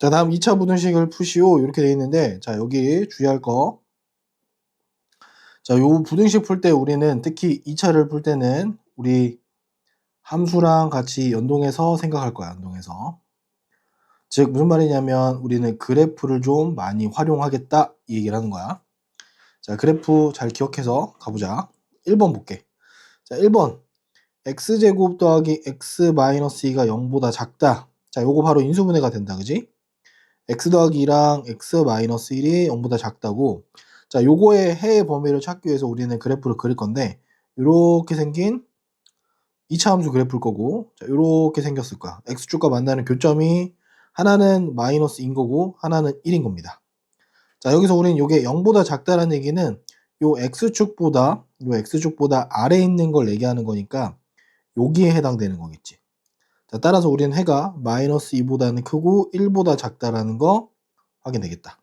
자, 다음 2차 부등식을 푸시오. 이렇게 되어 있는데, 자, 여기 주의할 거. 자, 요 부등식 풀 때 우리는 특히 2차를 풀 때는 우리 함수랑 같이 연동해서 생각할 거야. 연동해서. 즉 무슨 말이냐면 우리는 그래프를 좀 많이 활용하겠다 이 얘기를 하는 거야. 자, 그래프 잘 기억해서 가보자. 1번 볼게. 자, 1번 x제곱 더하기 x-2가 0보다 작다. 자, 요거 바로 인수분해가 된다. 그지? x 더하기 2랑 x-1이 0보다 작다고. 자, 요거의 해의 범위를 찾기 위해서 우리는 그래프를 그릴 건데 요렇게 생긴 2차 함수 그래프일 거고, 자, 요렇게 생겼을 거야. x축과 만나는 교점이 하나는 마이너스인 거고 하나는 1인 겁니다. 자, 여기서 우리는 요게 0보다 작다라는 얘기는 요 x축보다 아래에 있는 걸 얘기하는 거니까 여기에 해당되는 거겠지. 자, 따라서 우리는 해가 마이너스 2보다는 크고 1보다 작다라는 거 확인되겠다.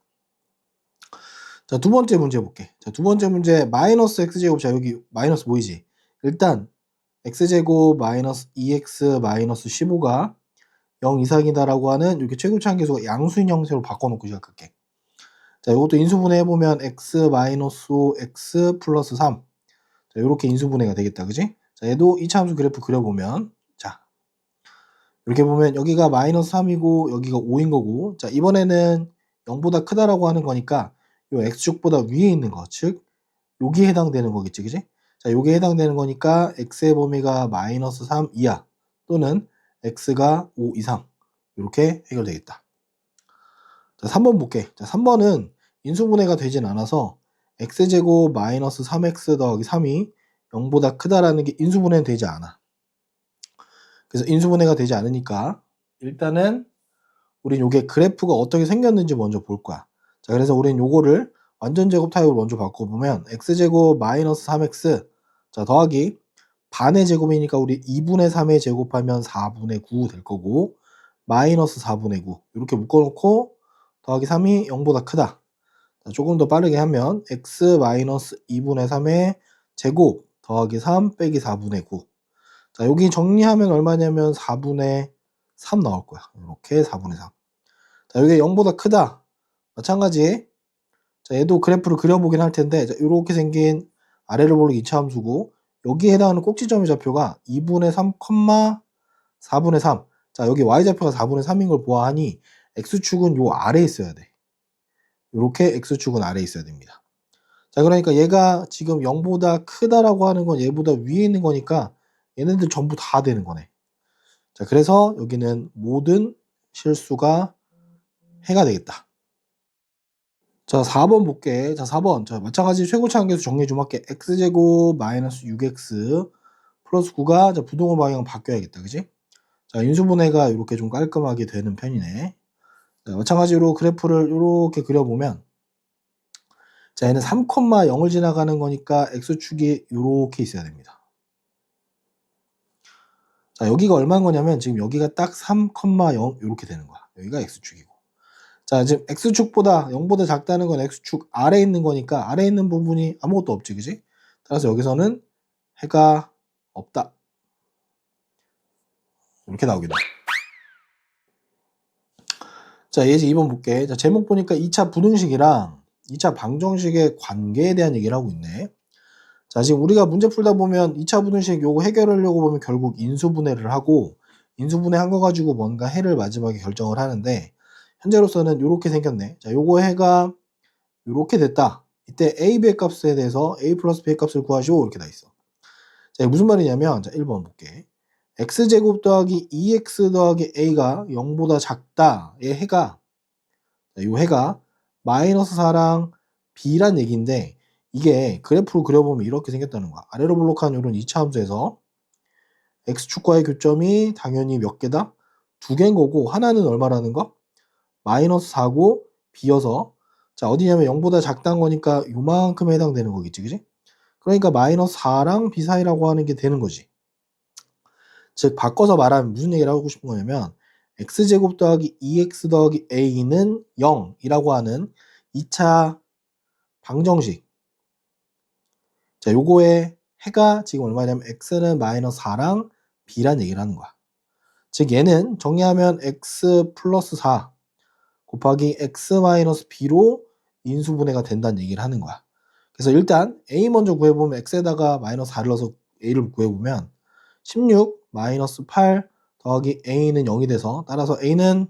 자, 두 번째 문제 볼게. 자, 두 번째 문제 마이너스 x제곱. 자, 여기 마이너스 보이지? 일단 x제곱 마이너스 2x 마이너스 15가 0 이상이다라고 하는 이렇게 최고차함계수가 양수인 형태로 바꿔놓고 시작할게. 자, 이것도 인수분해 해보면 x 마이너스 5 x 플러스 3. 자, 이렇게 인수분해가 되겠다. 그지? 자, 얘도 2차 함수 그래프 그려보면, 자, 이렇게 보면 여기가 마이너스 3이고 여기가 5인 거고, 자, 이번에는 0보다 크다라고 하는 거니까 요 x축보다 위에 있는 거, 즉 여기에 해당되는 거겠지. 그지? 자, 요게 해당되는 거니까 x의 범위가 마이너스 3 이하 또는 x가 5 이상 이렇게 해결되겠다. 자, 3번 볼게. 자, 3번은 인수분해가 되진 않아서 x제곱 마이너스 3x 더하기 3이 0보다 크다라는 게 인수분해는 되지 않아. 그래서 인수분해가 되지 않으니까 일단은 우린 요게 그래프가 어떻게 생겼는지 먼저 볼 거야. 자, 그래서 우린 요거를 완전 제곱 타입으로 먼저 바꿔보면 x제곱 마이너스 3x 자 더하기 반의 제곱이니까 우리 2분의 3에 제곱하면 4분의 9 될 거고 마이너스 4분의 9 이렇게 묶어놓고 더하기 3이 0보다 크다. 자, 조금 더 빠르게 하면 x 마이너스 2분의 3의 제곱 더하기 3 빼기 4분의 9. 자, 여기 정리하면 얼마냐면 4분의 3 나올 거야. 이렇게 4분의 3. 자, 이게 0보다 크다. 마찬가지. 자, 얘도 그래프를 그려보긴 할 텐데, 자, 이렇게 생긴 아래를 보르기 2차 함수고, 여기에 해당하는 꼭지점의 좌표가 2분의 3, 4분의 3. 자, 여기 y좌표가 4분의 3인 걸 보아하니, x축은 요 아래에 있어야 돼. 이렇게 x축은 아래에 있어야 됩니다. 자, 그러니까 얘가 지금 0보다 크다라고 하는 건 얘보다 위에 있는 거니까, 얘네들 전부 다 되는 거네. 자, 그래서 여기는 모든 실수가 해가 되겠다. 자, 4번 볼게. 자, 4번. 자, 마찬가지 최고차함계수 정리 좀 할게. x제곱 마이너스 6x 플러스 9가 자, 부동호 방향 바뀌어야겠다. 그지? 자, 인수분해가 이렇게 좀 깔끔하게 되는 편이네. 자, 마찬가지로 그래프를 이렇게 그려보면 자, 얘는 3,0을 지나가는 거니까 x축이 이렇게 있어야 됩니다. 자, 여기가 얼마인 거냐면 지금 여기가 딱 3,0 이렇게 되는 거야. 여기가 x축이고. 자, 지금 x축보다 0보다 작다는 건 x축 아래에 있는 거니까 아래에 있는 부분이 아무것도 없지. 그지? 따라서 여기서는 해가 없다. 이렇게 나오겠네. 자, 예제 2번 볼게. 자, 제목 보니까 2차 부등식이랑 2차 방정식의 관계에 대한 얘기를 하고 있네. 자, 지금 우리가 문제 풀다 보면 2차 부등식 요거 해결하려고 보면 결국 인수분해를 하고 인수분해 한 거 가지고 뭔가 해를 마지막에 결정을 하는데 현재로서는 이렇게 생겼네. 자, 요거 해가 이렇게 됐다. 이때 a, b의 값에 대해서 a 플러스 b의 값을 구하시오 이렇게 돼 있어. 자, 무슨 말이냐면 자, 1번 볼게. x제곱 더하기 2x 더하기 a가 0보다 작다. 의 해가 요 해가 마이너스 4랑 b란 얘기인데 이게 그래프로 그려보면 이렇게 생겼다는 거야. 아래로 블록한 이런 2차 함수에서 x축과의 교점이 당연히 몇 개다? 두 개인 거고 하나는 얼마라는 거? 마이너스 4고 b여서 자 어디냐면 0보다 작다는 거니까 요만큼에 해당되는 거겠지. 그지? 그러니까 마이너스 4랑 b 사이라고 하는 게 되는 거지. 즉 바꿔서 말하면 무슨 얘기를 하고 싶은 거냐면 x제곱 더하기 2x 더하기 a는 0이라고 하는 2차 방정식. 자, 요거의 해가 지금 얼마냐면 x는 마이너스 4랑 b란 얘기를 하는 거야. 즉 얘는 정리하면 x 플러스 4 곱하기 x 마이너스 b로 인수분해가 된다는 얘기를 하는 거야. 그래서 일단 a 먼저 구해보면 x에다가 마이너스 4를 넣어서 a를 구해보면 16 마이너스 8 더하기 a는 0이 돼서 따라서 a는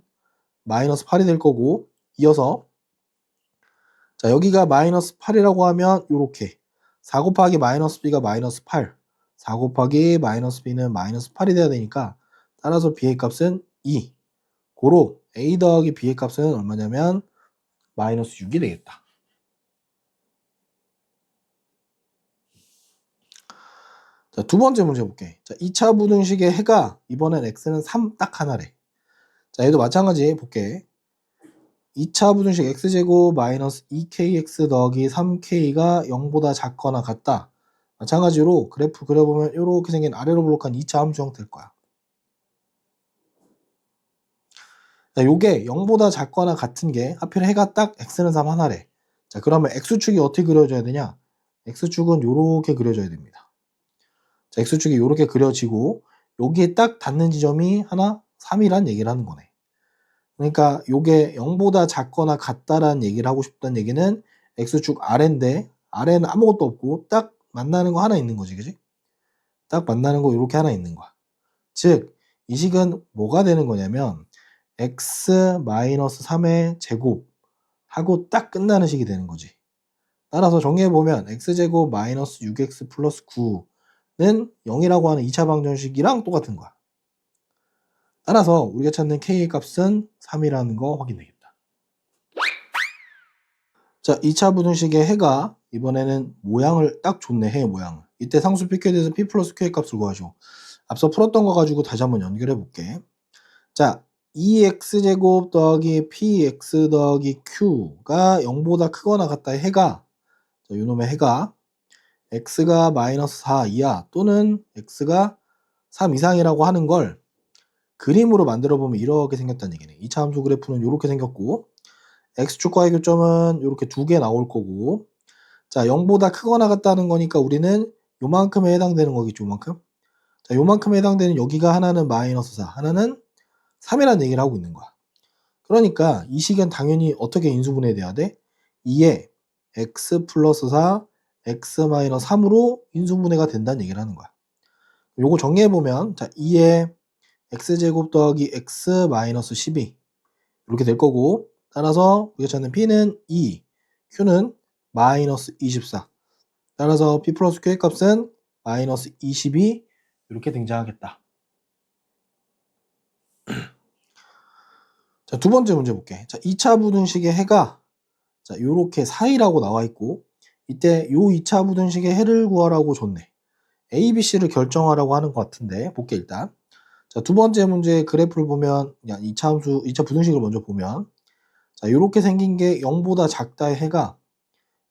마이너스 8이 될 거고, 이어서 자 여기가 마이너스 8이라고 하면 요렇게 4 곱하기 마이너스 b가 마이너스 8, 4 곱하기 마이너스 b는 마이너스 8이 돼야 되니까 따라서 b의 값은 2. 고로 a 더하기 b의 값은 얼마냐면 마이너스 6이 되겠다. 자, 두 번째 문제 볼게. 자, 2차 부등식의 해가 이번엔 x는 3 딱 하나래. 자, 얘도 마찬가지 볼게. 2차 부등식 x제곱 마이너스 2kx 더하기 3k가 0보다 작거나 같다. 마찬가지로 그래프 그려보면 이렇게 생긴 아래로 블록한 2차 함수 형태일 거야. 자, 요게 0보다 작거나 같은 게 하필 해가 딱 x는 3 하나래. 자, 그러면 x축이 어떻게 그려져야 되냐? x축은 요렇게 그려져야 됩니다. 자, x축이 요렇게 그려지고 여기에 딱 닿는 지점이 하나 3이란 얘기를 하는 거네. 그러니까 요게 0보다 작거나 같다라는 얘기를 하고 싶다는 얘기는 x축 아래인데 아래는 아무것도 없고 딱 만나는 거 하나 있는 거지, 그지? 딱 만나는 거 이렇게 하나 있는 거야. 즉, 이 식은 뭐가 되는 거냐면 x-3의 제곱 하고 딱 끝나는 식이 되는 거지. 따라서 정리해보면 x제곱 마이너스 6x 플러스 9는 0이라고 하는 2차 방정식이랑 똑같은 거야. 따라서 우리가 찾는 k의 값은 3이라는 거 확인되겠다. 자, 2차 부등식의 해가 이번에는 모양을 딱 줬네, 해의 모양을. 이때 상수 pq에 대해서 p 플러스 q의 값을 구하죠. 앞서 풀었던 거 가지고 다시 한번 연결해 볼게. 자, 2x제곱 더하기 px 더하기 q가 0보다 크거나 같다의 해가, 자, 요놈의 해가 x가 마이너스 4 이하 또는 x가 3 이상이라고 하는 걸 그림으로 만들어 보면 이렇게 생겼다는 얘기네. 2차 함수 그래프는 이렇게 생겼고, x축과의 교점은 이렇게 두 개 나올 거고, 자 0보다 크거나 같다는 거니까 우리는 요만큼에 해당되는 거겠죠. 요만큼. 자 요만큼에 해당되는 여기가 하나는 마이너스 4 하나는 3이라는 얘기를 하고 있는 거야. 그러니까 이 식은 당연히 어떻게 인수분해 돼야 돼? 2에 x 플러스 4 x 마이너스 3으로 인수분해가 된다는 얘기를 하는 거야. 요거 정리해보면 자 2에 x제곱 더하기 x 마이너스 12 이렇게 될 거고, 따라서 우리가 찾는 p는 2, q는 마이너스 24. 따라서 p 플러스 q의 값은 마이너스 22 이렇게 등장하겠다. 자, 두 번째 문제 볼게. 자, 2차 부등식의 해가 자, 요렇게 4이라고 나와 있고, 이때 요 2차 부등식의 해를 구하라고 줬네. A, B, C를 결정하라고 하는 것 같은데 볼게 일단. 자, 두 번째 문제 그래프를 보면 그냥 2차 함수, 2차 부등식을 먼저 보면 자, 요렇게 생긴 게 0보다 작다의 해가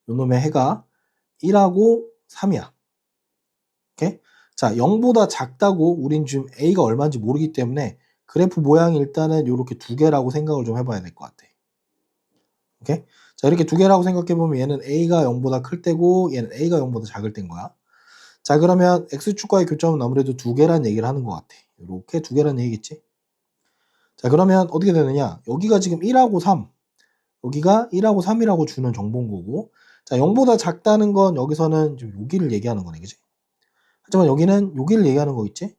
요놈의 해가 1하고 3이야. 오케이? 자, 0보다 작다고 우린 지금 A가 얼마인지 모르기 때문에 그래프 모양이 일단은 이렇게 두 개라고 생각을 좀 해봐야 될 것 같아. 오케이? 자, 이렇게 두 개라고 생각해보면 얘는 A가 0보다 클 때고 얘는 A가 0보다 작을 때인 거야. 자, 그러면 X축과의 교점은 아무래도 두 개란 얘기를 하는 것 같아. 이렇게 두 개란 얘기겠지? 자, 그러면 어떻게 되느냐? 여기가 지금 1하고 3, 여기가 1하고 3이라고 주는 정보인 거고, 자, 0보다 작다는 건 여기서는 좀 여기를 얘기하는 거네, 그지? 하지만 여기는 여기를 얘기하는 거겠지?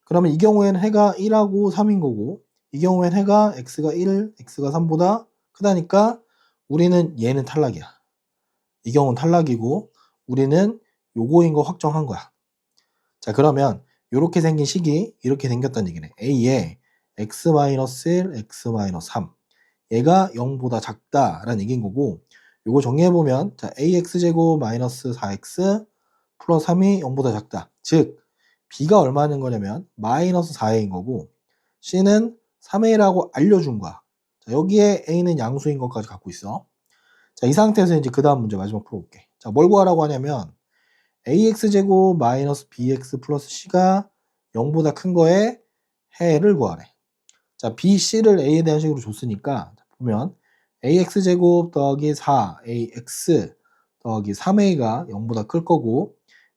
그러면 이 경우에는 해가 1하고 3인 거고, 이 경우엔 해가 x가 1, x가 3보다 크다니까 우리는 얘는 탈락이야. 이 경우는 탈락이고 우리는 요거인 거 확정한 거야. 자, 그러면 이렇게 생긴 식이 이렇게 생겼다는 얘기네. a에 x-1, x-3 얘가 0보다 작다라는 얘기인 거고, 요거 정리해보면 자 ax제곱 마이너스 4x 플러스 3이 0보다 작다. 즉 b가 얼마인 거냐면 마이너스 4a인 거고 c는 3a라고 알려준 거야. 자, 여기에 a는 양수인 것까지 갖고 있어. 자, 이 상태에서 이제 그 다음 문제 마지막 풀어볼게. 자, 뭘 구하라고 하냐면 ax제곱 마이너스 bx 플러스 c가 0보다 큰 거에 해를 구하래. 자, b, c를 a에 대한 식으로 줬으니까 보면 ax제곱 더하기 4ax 더하기 3a가 0보다 클 거고,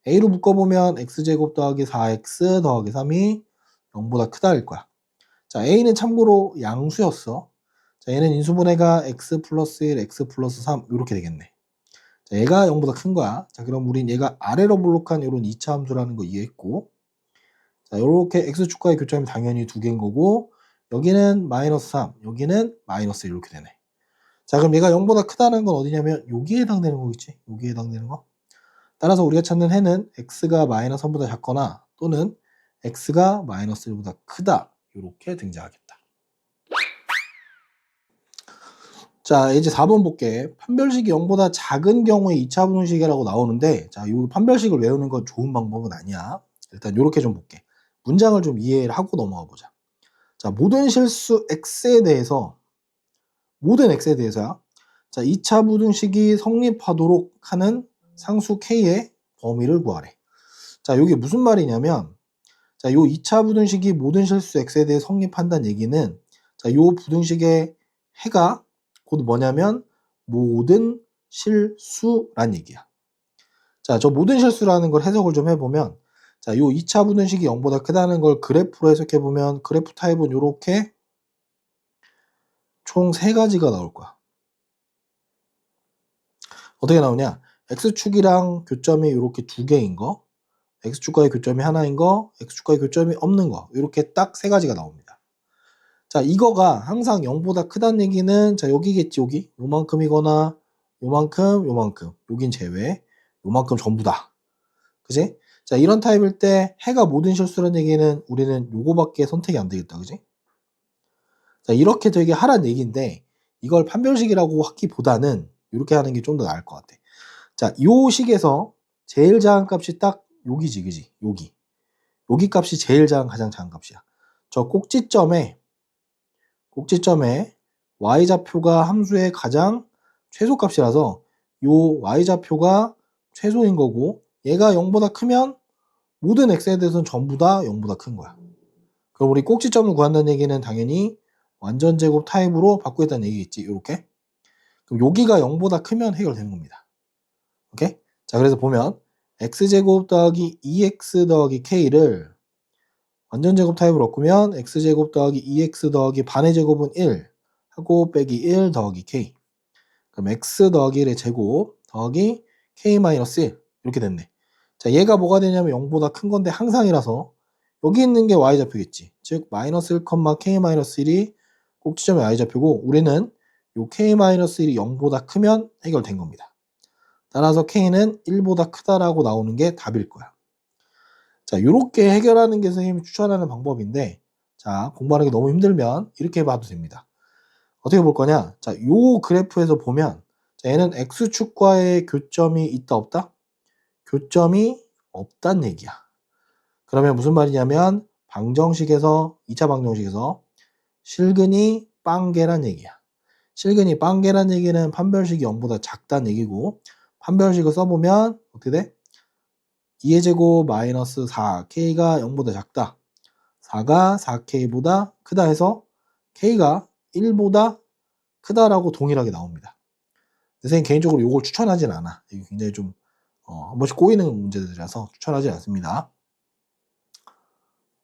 a로 묶어보면 x제곱 더하기 4x 더하기 3이 0보다 크다일 거야. 자, a는 참고로 양수였어. 자, 얘는 인수분해가 x 플러스 1, x 플러스 3 이렇게 되겠네. 자, 얘가 0보다 큰 거야. 자, 그럼 우린 얘가 아래로 볼록한 이런 2차 함수라는 거 이해했고, 자, 이렇게 x축과의 교점이 당연히 두 개인 거고, 여기는 마이너스 3, 여기는 마이너스 1 이렇게 되네. 자, 그럼 얘가 0보다 크다는 건 어디냐면 여기에 해당되는 거겠지. 여기에 해당되는 거. 따라서 우리가 찾는 해는 x가 마이너스 3보다 작거나 또는 x가 마이너스 1보다 크다. 이렇게 등장하겠다. 자, 이제 4번 볼게. 판별식이 0보다 작은 경우에 2차 분식이라고 나오는데, 자, 이 판별식을 외우는 건 좋은 방법은 아니야. 일단 이렇게 좀 볼게. 문장을 좀 이해를 하고 넘어가 보자. 자, 모든 실수 x에 대해서, 모든 x에 대해서야. 자, 2차 부등식이 성립하도록 하는 상수 k의 범위를 구하래. 자, 이게 무슨 말이냐면, 자, 요 2차 부등식이 모든 실수 x에 대해 성립한다는 얘기는, 자, 요 부등식의 해가 곧 뭐냐면 모든 실수란 얘기야. 자, 저 모든 실수라는 걸 해석을 좀 해보면, 자, 요 2차 부등식이 0보다 크다는 걸 그래프로 해석해보면 그래프 타입은 이렇게 총 3가지가 나올 거야. 어떻게 나오냐? x축이랑 교점이 이렇게 2개인 거, x축과의 교점이 하나인 거, x축과의 교점이 없는 거, 이렇게 딱 3가지가 나옵니다. 자, 이거가 항상 0보다 크다는 얘기는, 자, 여기겠지, 여기. 요만큼이거나, 요만큼, 요만큼. 여긴 제외. 요만큼 전부 다. 그지? 자, 이런 타입일 때 해가 모든 실수라는 얘기는 우리는 요거밖에 선택이 안 되겠다. 그지? 자, 이렇게 되게 하란 얘기인데, 이걸 판별식이라고 하기보다는 이렇게 하는 게 좀 더 나을 것 같아. 자, 요 식에서 제일 작은 값이 딱 여기지, 그지? 여기. 여기 값이 제일 가장 작은 값이야. 저 꼭지점에 y좌표가 함수의 가장 최소값이라서 요 y좌표가 최소인 거고, 얘가 0보다 크면 모든 x에 대해서는 전부 다 0보다 큰 거야. 그럼 우리 꼭지점을 구한다는 얘기는 당연히 완전제곱 타입으로 바꾸겠다는 얘기겠지. 이렇게. 그럼 여기가 0보다 크면 해결되는 겁니다. 오케이? 자, 그래서 보면 x제곱 더하기 2x 더하기 k를 완전제곱 타입으로 바꾸면 x제곱 더하기 2x 더하기 반의 제곱은 1 하고 빼기 1 더하기 k. 그럼 x 더하기 1의 제곱 더하기 k-1 이렇게 됐네. 자, 얘가 뭐가 되냐면 0보다 큰 건데 항상이라서 여기 있는 게 y좌표겠지. 즉 마이너스 1, k-1이 꼭지점의 y좌표고, 우리는 요 k-1이 0보다 크면 해결된 겁니다. 따라서 k는 1보다 크다라고 나오는 게 답일 거야. 자, 이렇게 해결하는 게 선생님이 추천하는 방법인데, 자, 공부하는 게 너무 힘들면 이렇게 봐도 됩니다. 어떻게 볼 거냐? 자, 요 그래프에서 보면, 자, 얘는 x축과의 교점이 있다 없다? 교점이 없단 얘기야. 그러면 무슨 말이냐면 방정식에서 2차 방정식에서 실근이 빵개란 얘기야. 실근이 빵개란 얘기는 판별식이 0보다 작다는 얘기고, 판별식을 써보면 어떻게 돼? 2의 제곱 마이너스 4k가 0보다 작다. 4가 4k보다 크다 해서 k가 1보다 크다라고 동일하게 나옵니다. 선생님 개인적으로 이걸 추천하진 않아. 이게 굉장히 좀 한 번씩 꼬이는 문제들이라서 추천하지 않습니다.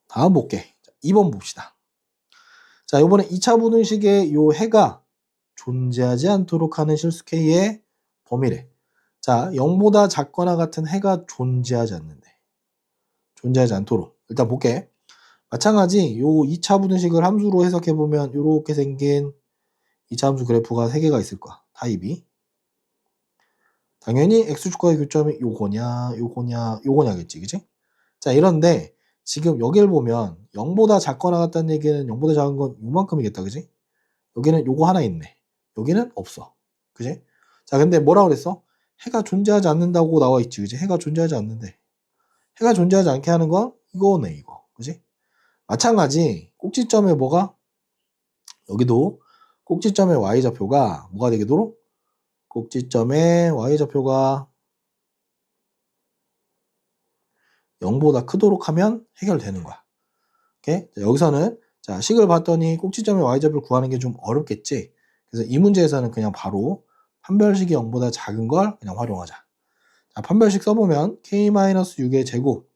다음 볼게. 2번 봅시다. 자, 이번에 2차 부등식의 요 해가 존재하지 않도록 하는 실수 k의 범위래. 자, 0보다 작거나 같은 해가 존재하지 않는데. 존재하지 않도록. 일단 볼게. 마찬가지 요 2차 부등식을 함수로 해석해보면 이렇게 생긴 2차 함수 그래프가 3개가 있을 거야. 타입이. 당연히 x축과의 교점이 요거냐겠지. 그치? 자, 이런데 지금 여기를 보면 0보다 작거나 같다는 얘기는 0보다 작은 건 요만큼이겠다. 그치? 여기는 요거 하나 있네. 여기는 없어. 그치? 자, 근데 뭐라 그랬어? 해가 존재하지 않는다고 나와 있지. 그치? 해가 존재하지 않는데. 해가 존재하지 않게 하는 건 이거네, 이거. 그치? 마찬가지 꼭지점에 뭐가? 여기도 꼭지점의 y좌표가 뭐가 되도록? 꼭지점의 y좌표가 0보다 크도록 하면 해결되는 거야. 오케이? 자, 여기서는 자, 식을 봤더니 꼭지점의 y좌표를 구하는 게 좀 어렵겠지. 그래서 이 문제에서는 그냥 바로 판별식이 0보다 작은 걸 그냥 활용하자. 자, 판별식 써보면 k-6의 제곱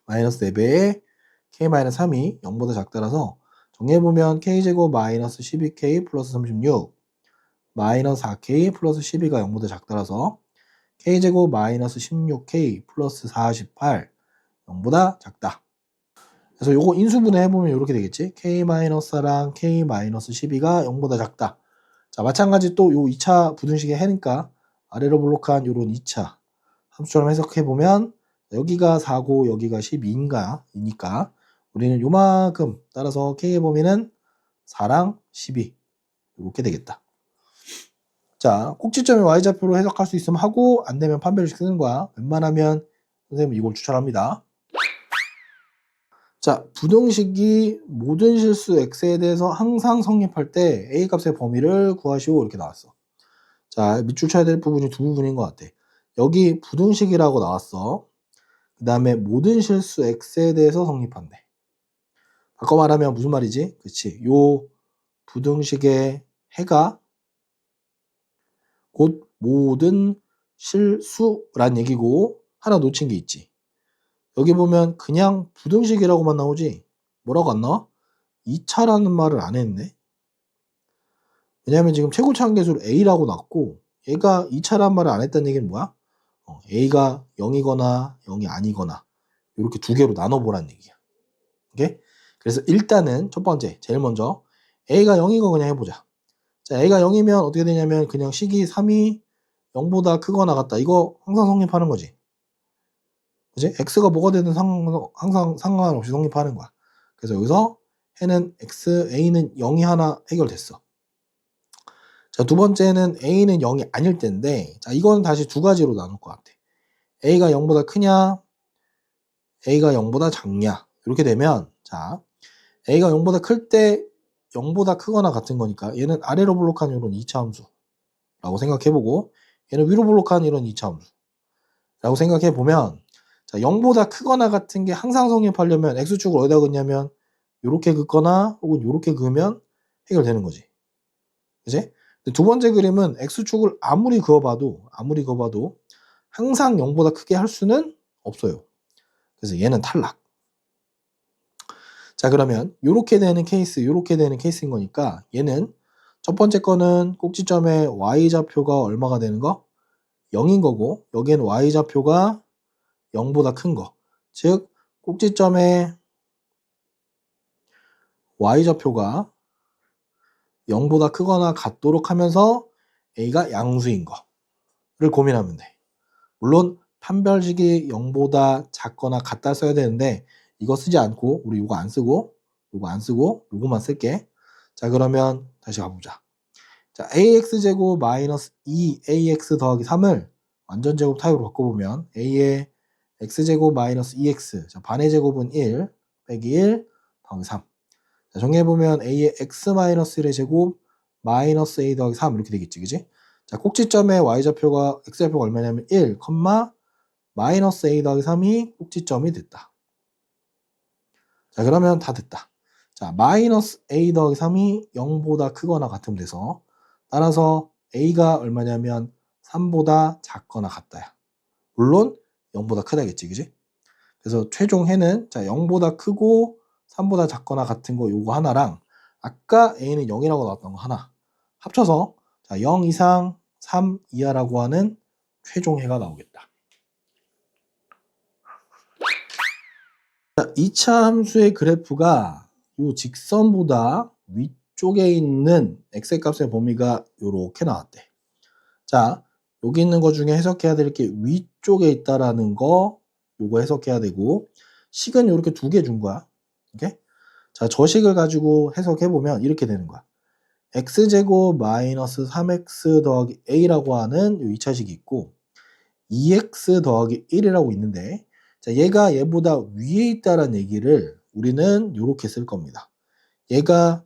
마이너스 4배의 k-3이 0보다 작다라서 정리해보면 k제곱 마이너스 12k 플러스 36 마이너스 4k 플러스 12가 0보다 작다라서 k제곱 마이너스 16k 플러스 48 0보다 작다. 그래서 요거 인수분해 해보면 이렇게 되겠지. k-4랑 k-12가 0보다 작다. 자, 마찬가지 또 요 2차 부등식의 해니까 아래로 블록한 요런 2차 함수처럼 해석해보면 여기가 4고 여기가 12이니까 우리는 요만큼 따라서 k의 범위는 4랑 12 이렇게 되겠다. 자, 꼭지점의 y좌표로 해석할 수 있으면 하고 안 되면 판별식 쓰는 거야. 웬만하면 선생님은 이걸 추천합니다. 자, 부등식이 모든 실수 x에 대해서 항상 성립할 때 a 값의 범위를 구하시오 이렇게 나왔어. 자, 밑줄 쳐야 될 부분이 두 부분인 것 같아. 여기 부등식이라고 나왔어. 그 다음에 모든 실수 x에 대해서 성립한대. 바꿔 말하면 무슨 말이지? 그치. 요 부등식의 해가 곧 모든 실수란 얘기고 하나 놓친 게 있지. 여기 보면 그냥 부등식이라고만 나오지 뭐라고 안 나와? 2차라는 말을 안 했네. 왜냐면 지금 최고차 한계수를 A라고 놨고 얘가 2차라는 말을 안 했다는 얘기는 뭐야? A가 0이거나 0이 아니거나 이렇게 두 개로 나눠보라는 얘기야. 오케이? 그래서 일단은 첫 번째 제일 먼저 A가 0인 거 그냥 해보자. 자, A가 0이면 어떻게 되냐면 그냥 식이 3이 0보다 크거나 같다. 이거 항상 성립하는 거지. 그지? X가 뭐가 되든 항상 상관없이 성립하는 거야. 그래서 여기서 해는 X, A는 0이 하나 해결됐어. 자, 두 번째는 A는 0이 아닐 텐데, 자, 이거는 다시 두 가지로 나눌 것 같아. A가 0보다 크냐, A가 0보다 작냐. 이렇게 되면, 자, A가 0보다 클 때 0보다 크거나 같은 거니까, 얘는 아래로 블록한 이런 2차 함수라고 생각해보고, 얘는 위로 블록한 이런 2차 함수라고 생각해보면, 자, 0보다 크거나 같은 게 항상 성립하려면 X축을 어디다 긋냐면, 요렇게 긋거나 혹은 요렇게 그으면 해결되는 거지. 그지? 두 번째 그림은 X축을 아무리 그어봐도 항상 0보다 크게 할 수는 없어요. 그래서 얘는 탈락. 자, 그러면 요렇게 되는 케이스인 거니까 얘는 첫 번째 거는 꼭지점의 y좌표가 얼마가 되는 거? 0인 거고 여기에는 y좌표가 0보다 큰 거. 즉 꼭지점의 y좌표가 0보다 크거나 같도록 하면서 a가 양수인 거를 고민하면 돼. 물론 판별식이 0보다 작거나 같다 써야 되는데 이거 쓰지 않고 우리 요거 안 쓰고 요거만 쓸게. 자, 그러면 다시 가보자. 자, ax제곱 마이너스 2ax 더하기 3을 완전 제곱 타입으로 바꿔보면 a의 x제곱 마이너스 2x, 자, 반의 제곱은 1 빼기 1 더하기 3. 자, 정리해보면 a의 x 마이너스 1의 제곱 마이너스 a 더하기 3 이렇게 되겠지, 그지? 자, 꼭지점의 y좌표가 x좌표가 얼마냐면 1, 마이너스 a 더하기 3이 꼭지점이 됐다. 자, 그러면 다 됐다. 자, 마이너스 a 더하기 3이 0보다 크거나 같으면 돼서 따라서 a가 얼마냐면 3보다 작거나 같다야. 물론 0보다 크다겠지, 그지? 그래서 최종 해는 자 0보다 크고 3보다 작거나 같은 거 요거 하나랑 아까 a는 0이라고 나왔던 거 하나 합쳐서 자 0 이상 3 이하라고 하는 최종 해가 나오겠다. 자, 2차 함수의 그래프가 이 직선보다 위쪽에 있는 x의 값의 범위가 이렇게 나왔대. 자, 여기 있는 거 중에 해석해야 될 게 위쪽에 있다라는 거 요거 해석해야 되고 식은 이렇게 두 개 준 거야. 오케이? 자, 저 식을 가지고 해석해 보면 이렇게 되는 거야. x제곱 마이너스 3x 더하기 a라고 하는 이 2차식이 있고 2x 더하기 1이라고 있는데 자, 얘가 얘보다 위에 있다라는 얘기를 우리는 이렇게 쓸 겁니다. 얘가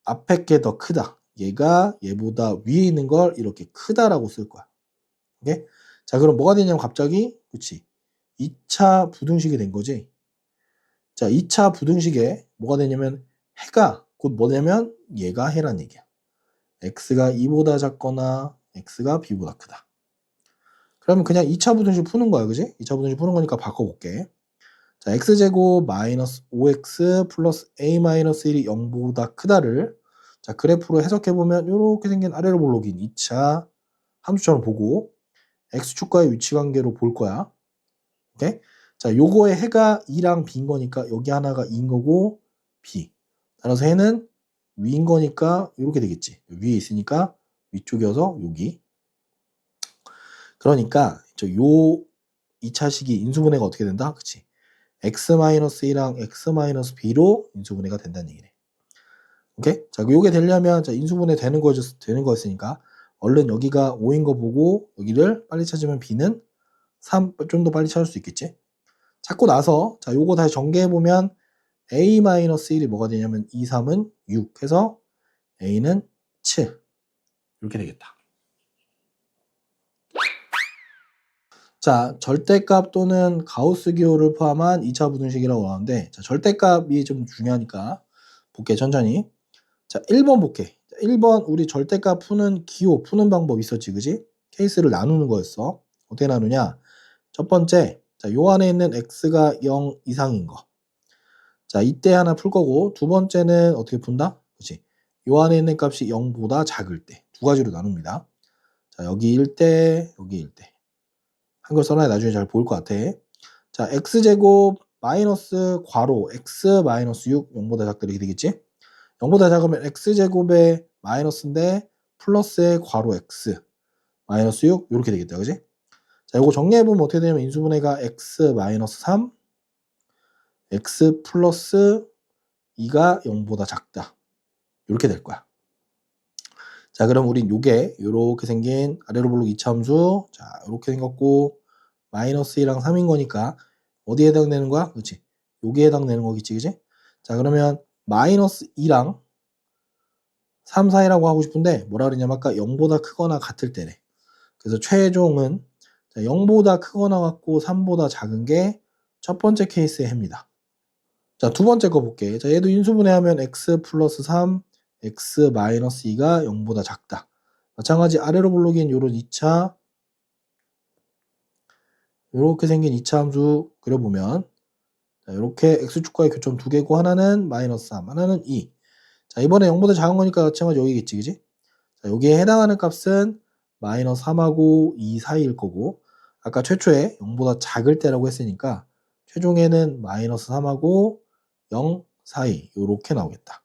앞에 게 더 크다. 얘가 얘보다 위에 있는 걸 이렇게 크다라고 쓸 거야. 오케이? 자, 그럼 뭐가 되냐면 갑자기 그치 2차 부등식이 된 거지. 자, 2차 부등식에 뭐가 되냐면 해가 곧 뭐냐면 얘가 해란 얘기야. x가 2보다 작거나 x가 b보다 크다. 그러면 그냥 2차 부등식 푸는 거야, 그지? 2차 부등식 푸는 거니까 바꿔볼게. 자, x제곱 마이너스 5x 플러스 a 마이너스 1이 0보다 크다를 자, 그래프로 해석해보면 이렇게 생긴 아래로 볼록인 2차 함수처럼 보고 x축과의 위치관계로 볼 거야. 오케이? 자, 요거의 해가 2랑 b인 거니까 여기 하나가 2인 거고 b. 따라서 해는 위인 거니까 이렇게 되겠지. 위에 있으니까 위쪽이어서 여기. 그러니까 요 2차식이 인수분해가 어떻게 된다? 그치? x-1랑 x-b로 인수분해가 된다는 얘기네. 오케이? 자, 요게 되려면 자, 인수분해 되는 거였으니까 얼른 여기가 5인 거 보고 여기를 빨리 찾으면 b는 3 좀 더 빨리 찾을 수 있겠지? 찾고 나서 자, 요거 다시 전개해 보면 a-1이 뭐가 되냐면 2, 3은 6 해서 a는 7 이렇게 되겠다. 자, 절대값 또는 가우스 기호를 포함한 2차 부등식이라고 하는데 자, 절대값이 좀 중요하니까 볼게 천천히. 자, 1번 볼게. 1번 우리 절대값 푸는 기호 푸는 방법 있었지, 그지? 케이스를 나누는 거였어. 어떻게 나누냐? 첫 번째, 자, 요 안에 있는 x가 0 이상인 거. 자, 이때 하나 풀 거고 두 번째는 어떻게 푼다? 그치? 요 안에 있는 값이 0보다 작을 때 두 가지로 나눕니다. 자, 여기일 때, 여기일 때. 한글 써놔야 나중에 잘 보일 것 같아. 자, x제곱 마이너스 괄호 x 마이너스 6 0보다 작다 이렇게 되겠지? 0보다 작으면 x제곱의 마이너스인데 플러스의 괄호 x 마이너스 6 이렇게 되겠다. 그지? 자, 이거 정리해보면 어떻게 되냐면 인수분해가 x 마이너스 3 x 플러스 2가 0보다 작다. 이렇게 될 거야. 자, 그럼 우린 요게 요렇게 생긴 아래로 볼록 2차 함수 자, 요렇게 생겼고 마이너스 2랑 3인 거니까 어디에 해당되는 거야? 그렇지. 요게 해당되는 거겠지. 그지? 자, 그러면 마이너스 2랑 3 사이라고 하고 싶은데 뭐라 그러냐면 아까 0보다 크거나 같을 때래. 그래서 최종은 0보다 크거나 같고 3보다 작은 게 첫 번째 케이스의 해입니다. 자, 두 번째 거 볼게. 자, 얘도 인수분해하면 x 플러스 3, x 마이너스 2가 0보다 작다. 마찬가지 아래로 볼록인 요런 2차 요렇게 생긴 2차 함수 그려보면 자, 이렇게 x축과의 교점 두 개고 하나는 마이너스 3, 하나는 2. 자, 이번에 0보다 작은 거니까 마찬가지 여기겠지, 그지? 자, 여기에 해당하는 값은 마이너스 3하고 2 사이일 거고 아까 최초에 0보다 작을 때라고 했으니까 최종에는 마이너스 3하고 0 사이 요렇게 나오겠다.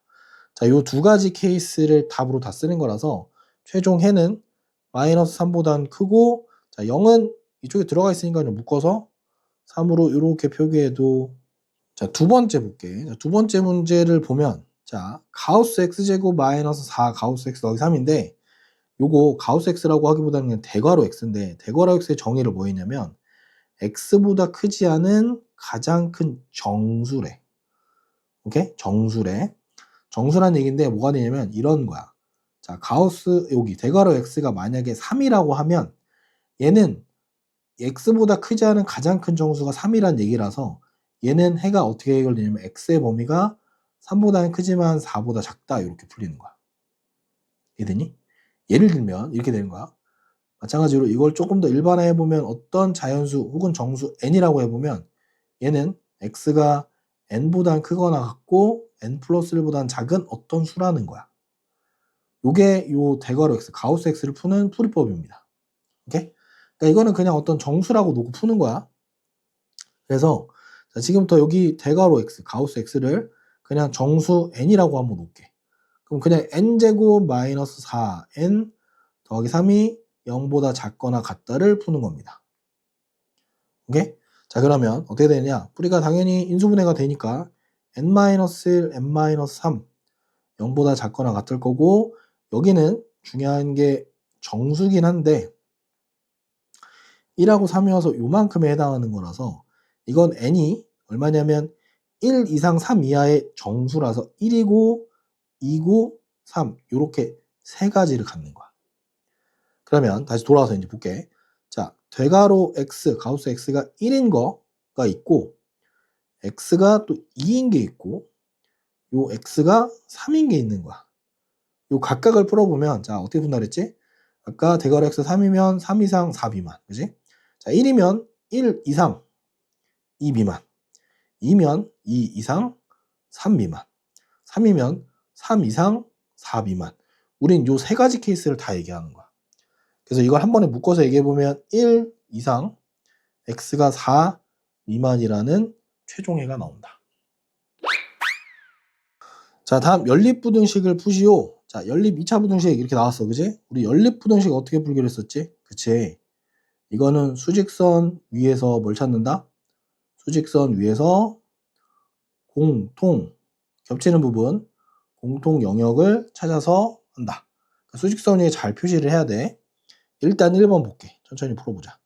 자, 요 두 가지 케이스를 답으로 다 쓰는 거라서 최종 해는 마이너스 3보단 크고 자, 0은 이쪽에 들어가 있으니까 묶어서 3으로 이렇게 표기해도 자, 두 번째 볼게. 자, 두 번째 문제를 보면 자, 가우스 x제곱 마이너스 4 가우스 x 더하기 3인데 요거 가우스 x라고 하기보다는 그냥 대괄호 x인데 대괄호 x의 정의를 뭐 했냐면 x보다 크지 않은 가장 큰 정수래. 오케이? 정수래. 정수란 얘기인데 뭐가 되냐면 이런 거야. 자, 가우스 여기 대괄호 x가 만약에 3이라고 하면 얘는 x보다 크지 않은 가장 큰 정수가 3이란 얘기라서 얘는 해가 어떻게 해결되냐면 x의 범위가 3보다는 크지만 4보다 작다 이렇게 풀리는 거야. 이해되니? 예를 들면 이렇게 되는 거야. 마찬가지로 이걸 조금 더 일반화해 보면 어떤 자연수 혹은 정수 n이라고 해보면 얘는 x가 n보단 크거나 같고 n 플러스 1보단 작은 어떤 수라는 거야. 요게 요 대괄호 x, 가우스 x를 푸는 풀이법입니다. 오케이? 그러니까 이거는 그냥 어떤 정수라고 놓고 푸는 거야. 그래서 자, 지금부터 여기 대괄호 x, 가우스 x를 그냥 정수 n이라고 한번 놓을게. 그럼 그냥 n제곱 마이너스 4n 더하기 3이 0보다 작거나 같다를 푸는 겁니다. 오케이? 자, 그러면 어떻게 되느냐? 뿌리가 당연히 인수분해가 되니까 n-1, n-3 0보다 작거나 같을 거고 여기는 중요한 게 정수긴 한데 1하고 3이어서 요만큼에 해당하는 거라서 이건 n이 얼마냐면 1 이상 3 이하의 정수라서 1이고 2고 3 요렇게 세 가지를 갖는 거야. 그러면 다시 돌아와서 이제 볼게. 자, 대괄호 x, 가우스 x가 1인 거가 있고 x가 또 2인 게 있고 요 x가 3인 게 있는 거야. 요 각각을 풀어보면 자, 어떻게 푼다 그랬지? 아까 대괄호 x 3이면 3 이상 4 미만. 그지? 자, 1이면 1 이상 2 미만. 2면 2 이상 3 미만, 3이면 3 이상 4 미만. 우린 요 세 가지 케이스를 다 얘기하는 거야. 그래서 이걸 한 번에 묶어서 얘기해보면 1 이상 x가 4 미만이라는 최종해가 나온다. 자, 다음 연립부등식을 푸시오. 자, 연립 2차 부등식 이렇게 나왔어. 그지? 우리 연립부등식 어떻게 풀기로 했었지? 그치? 이거는 수직선 위에서 뭘 찾는다? 수직선 위에서 공통, 겹치는 부분, 공통 영역을 찾아서 한다. 수직선 위에 잘 표시를 해야 돼. 일단 1번 볼게. 천천히 풀어보자.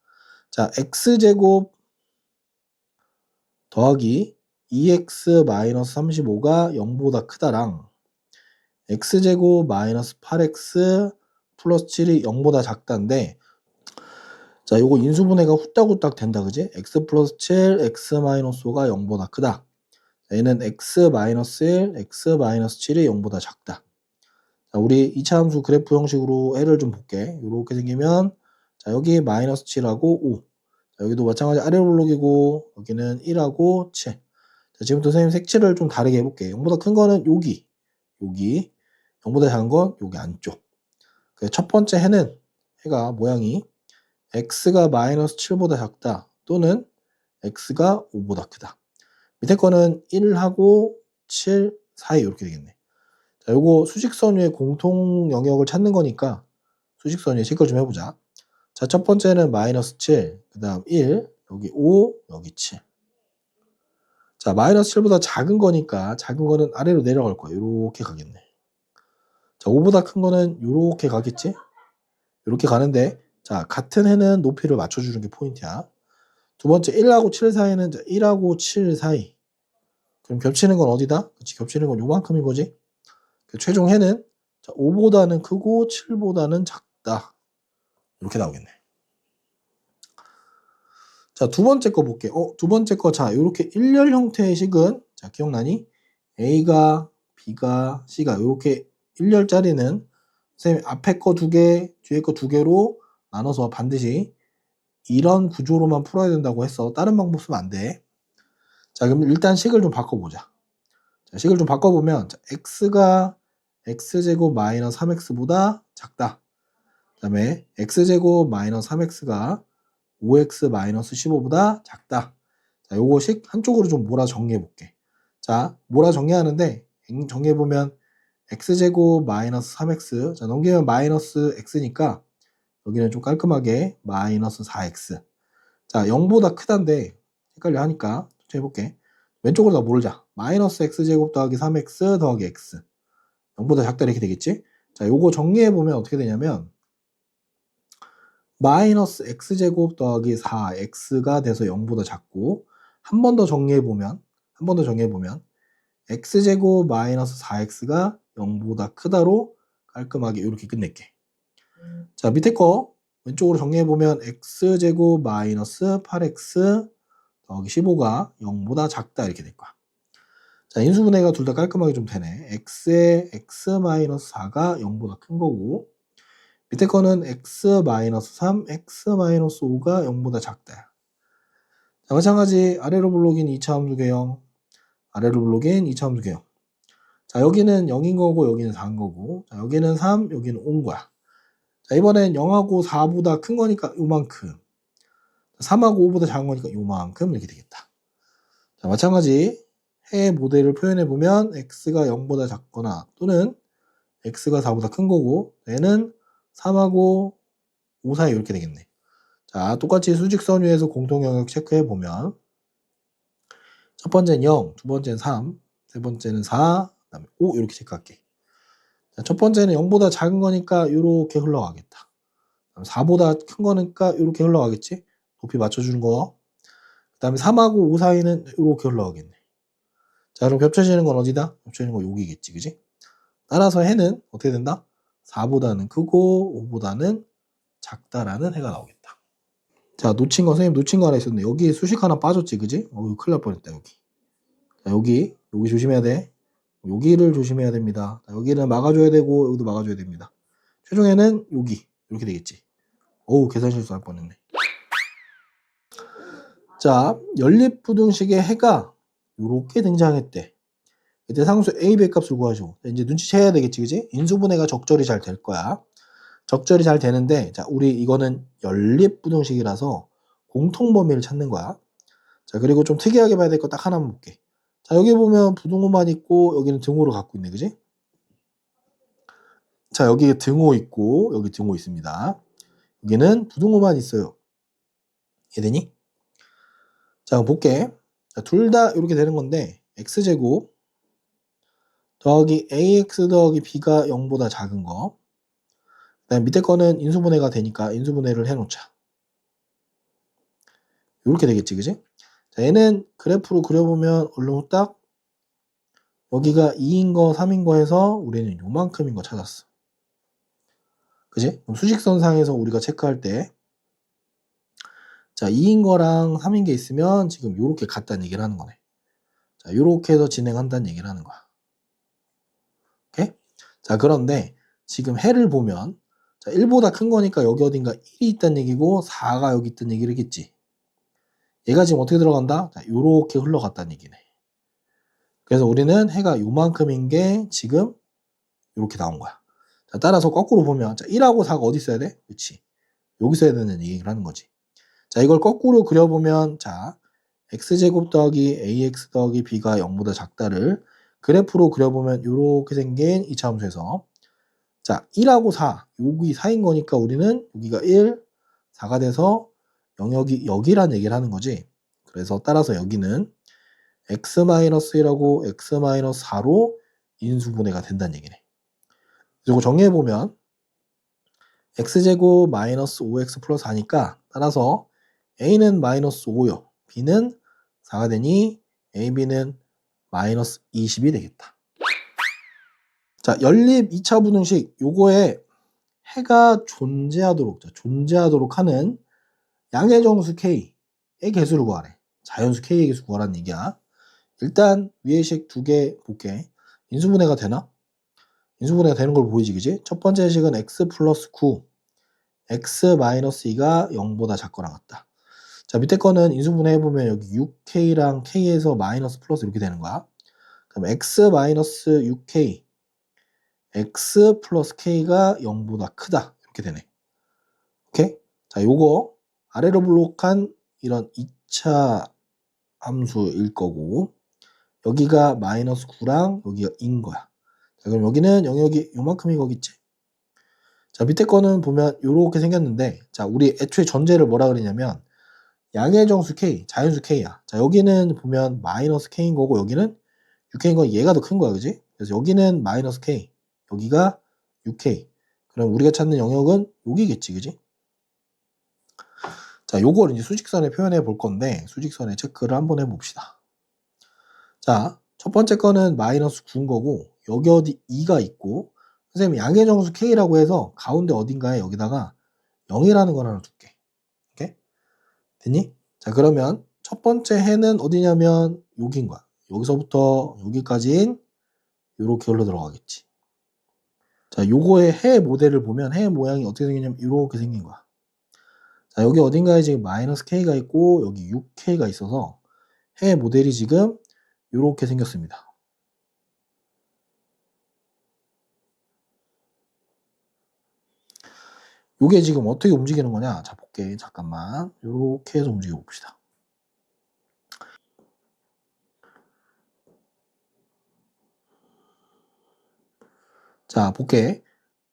자, x제곱 더하기 2x-35가 0보다 크다랑 x제곱 마이너스 8x 플러스 7이 0보다 작다인데, 자, 요거 인수분해가 후딱후딱 된다. 그지? x 플러스 7, x 마이너스 5가 0보다 크다. 자, 얘는 x 마이너스 1, x 마이너스 7이 0보다 작다. 자, 우리 2차 함수 그래프 형식으로 해를 좀 볼게. 이렇게 생기면, 자, 여기 마이너스 7하고 5. 자, 여기도 마찬가지 아래로 블록이고, 여기는 1하고 7. 자, 지금부터 선생님 색칠을 좀 다르게 해볼게. 0보다 큰 거는 여기, 0보다 작은 건 여기 안쪽. 첫 번째 해는 해가 모양이 x가 마이너스 7보다 작다 또는 x가 5보다 크다. 밑에 거는 1하고 7 사이 이렇게 되겠네. 자, 요거 수직선 위에 공통 영역을 찾는 거니까 수직선 위에 체크를 좀 해보자. 자, 첫 번째는 마이너스 7, 그 다음 1, 여기 5, 여기 7. 자, 마이너스 7보다 작은 거니까 작은 거는 아래로 내려갈 거야. 이렇게 가겠네. 자, 5보다 큰 거는 이렇게 가겠지? 이렇게 가는데, 자, 같은 해는 높이를 맞춰주는 게 포인트야. 두 번째 1하고 7 사이는 1하고 7 사이. 그럼 겹치는 건 어디다? 그치, 겹치는 건 요만큼인 거지. 최종 해는 5보다는 크고 7보다는 작다. 이렇게 나오겠네. 자, 두 번째 거 볼게. 두 번째 거, 자, 이렇게 일렬 형태의 식은, 자, 기억나니? A가, B가, C가, 이렇게 일렬짜리는 선생님 앞에 거 두 개, 뒤에 거 두 개로 나눠서 반드시 이런 구조로만 풀어야 된다고 했어. 다른 방법 쓰면 안 돼. 자, 그럼 일단 식을 좀 바꿔보자. 자, 식을 좀 바꿔보면, 자, x가 x제곱 마이너스 3x보다 작다. 그 다음에 x제곱 마이너스 3x가 5x 마이너스 15보다 작다. 자, 요거식 한쪽으로 좀 몰아 정리해 볼게. 자, 몰아 정리하는데, 정리해보면, x제곱 마이너스 3x, 자, 넘기면 마이너스 x니까, 여기는 좀 깔끔하게 마이너스 4x. 자, 0보다 크단데, 헷갈려 하니까, 좀 해볼게. 왼쪽으로 다 몰자. 마이너스 x제곱 더하기 3x 더하기 x. 0보다 작다 이렇게 되겠지? 자, 요거 정리해보면 어떻게 되냐면, 마이너스 x제곱 더하기 4x가 돼서 0보다 작고, 한 번 더 정리해보면, x제곱 마이너스 4x가 0보다 크다로 깔끔하게 이렇게 끝낼게. 자, 밑에 거 왼쪽으로 정리해보면 x제곱 마이너스 8x 더하기 15가 0보다 작다 이렇게 될 거야. 자, 인수분해가 둘 다 깔끔하게 좀 되네. x의 x 마이너스 4가 0보다 큰 거고, 밑에 거는 x 마이너스 3, x 마이너스 5가 0보다 작다. 자, 마찬가지 아래로 블록인 2차 함수 개형, 아래로 블록인 2차 함수 개형. 자, 여기는 0인 거고 여기는 4인 거고, 자, 여기는 3, 여기는 5인 거야. 자, 이번엔 0하고 4보다 큰 거니까 요만큼, 3하고 5보다 작은 거니까 요만큼 이렇게 되겠다. 자, 마찬가지 해 모델을 표현해 보면 x가 0보다 작거나 또는 x가 4보다 큰 거고, 얘는 3하고 5 사이 이렇게 되겠네. 자, 똑같이 수직선 위에서 공통 영역 체크해 보면, 첫 번째는 0, 두 번째는 3, 세 번째는 4, 그다음에 5 이렇게 체크할게. 자, 첫 번째는 0보다 작은 거니까 이렇게 흘러가겠다. 4보다 큰 거니까 이렇게 흘러가겠지? 높이 맞춰주는 거. 그 다음에 3하고 5 사이는 이렇게 흘러가겠네. 자, 그럼 겹쳐지는 건 어디다? 겹쳐지는 건 여기겠지, 그지? 따라서 해는 어떻게 된다? 4보다는 크고 5보다는 작다라는 해가 나오겠다. 자, 선생님 놓친 거 하나 있었네. 여기 수식 하나 빠졌지, 그지? 이거 큰일 날 뻔했다, 여기. 자, 여기 조심해야 돼. 여기를 조심해야 됩니다. 자, 여기는 막아줘야 되고, 여기도 막아줘야 됩니다. 최종에는 여기, 이렇게 되겠지. 계산 실수할 뻔했네. 자, 연립부등식의 해가 요렇게 등장했대. 이때 상수 A, B의 값을 구하죠. 이제 눈치채야 되겠지, 그지? 인수분해가 적절히 잘 될 거야. 적절히 잘 되는데, 자, 우리 이거는 연립부등식이라서 공통범위를 찾는 거야. 자, 그리고 좀 특이하게 봐야 될 거 딱 하나만 볼게. 자, 여기 보면 부등호만 있고, 여기는 등호를 갖고 있네, 그지? 자, 여기 등호 있고, 여기 등호 있습니다. 여기는 부등호만 있어요. 이해되니? 자, 볼게. 둘 다 이렇게 되는 건데, x제곱 더하기 ax 더하기 b가 0보다 작은 거. 그다음 밑에 거는 인수분해가 되니까 인수분해를 해놓자. 이렇게 되겠지, 그지? 자, 얘는 그래프로 그려보면 얼른 후딱 여기가 2인 거, 3인 거 해서 우리는 요만큼인 거 찾았어. 그지? 그럼 수직선상에서 우리가 체크할 때 자, 2인 거랑 3인 게 있으면 지금 요렇게 같다는 얘기를 하는 거네. 자, 요렇게 해서 진행한다는 얘기를 하는 거야. 오케이? 자, 그런데 지금 해를 보면 자, 1보다 큰 거니까 여기 어딘가 1이 있다는 얘기고 4가 여기 있다는 얘기겠지. 얘가 지금 어떻게 들어간다? 자, 요렇게 흘러갔다는 얘기네. 그래서 우리는 해가 요만큼인 게 지금 요렇게 나온 거야. 자, 따라서 거꾸로 보면 자, 1하고 4가 어디 있어야 돼? 그렇지. 여기 있어야 되는 얘기를 하는 거지. 자, 이걸 거꾸로 그려보면 자, x제곱 더하기 ax 더하기 b가 0보다 작다를 그래프로 그려보면 요렇게 생긴 이차함수에서 자, 1하고 4, 여기 4인 거니까 우리는 여기가 1, 4가 돼서 영역이 여기란 얘기를 하는 거지. 그래서 따라서 여기는 x-1하고 x-4로 인수분해가 된다는 얘기네. 그리고 정리해보면 x제곱 마이너스 5x 플러스 4니까 따라서 a는 마이너스 5요. b는 4가 되니 ab는 마이너스 20이 되겠다. 자, 연립 2차 부등식 요거에 해가 존재하도록 하는 양의 정수 k의 개수를 구하래. 자연수 k의 개수 구하라는 얘기야. 일단 위의 식 두 개 볼게. 인수분해가 되나? 인수분해가 되는 걸 보이지, 그지? 첫 번째 식은 x 플러스 9, x 마이너스 2가 0보다 작거나 같다. 자, 밑에 거는 인수분해 해보면 여기 6k랑 k에서 마이너스 플러스 이렇게 되는 거야. 그럼 x 마이너스 6k, x 플러스 k가 0보다 크다. 이렇게 되네. 오케이? 자, 요거 아래로 블록한 이런 2차 함수일 거고 여기가 마이너스 9랑 여기가 2인 거야. 자, 그럼 여기는 영역이 요만큼이 거겠지? 자, 밑에 거는 보면 요렇게 생겼는데 자, 우리 애초에 전제를 뭐라 그러냐면 양의 정수 k, 자연수 k야. 자, 여기는 보면 마이너스 k인 거고 여기는 6k인 거 얘가 더 큰 거야, 그지? 그래서 여기는 마이너스 k, 여기가 6k. 그럼 우리가 찾는 영역은 여기겠지, 그지? 자, 요걸 이제 수직선에 표현해 볼 건데 수직선에 체크를 한번 해봅시다. 자, 첫 번째 거는 마이너스 9인 거고 여기 어디 2가 있고 선생님 양의 정수 k라고 해서 가운데 어딘가에 여기다가 0이라는 걸 하나 둘게. 오케이? 됐니? 자, 그러면 첫 번째 해는 어디냐면 여기인 거야. 여기서부터 여기까지인 요렇게 흘러 들어가겠지. 자, 요거의 해 모델을 보면 해 모양이 어떻게 생겼냐면 이렇게 생긴 거야. 자, 여기 어딘가에 지금 마이너스 k가 있고 여기 6k가 있어서 해 모델이 지금 이렇게 생겼습니다. 이게 지금 어떻게 움직이는 거냐? 자, 볼게. 잠깐만. 이렇게 해서 움직여 봅시다. 자, 볼게.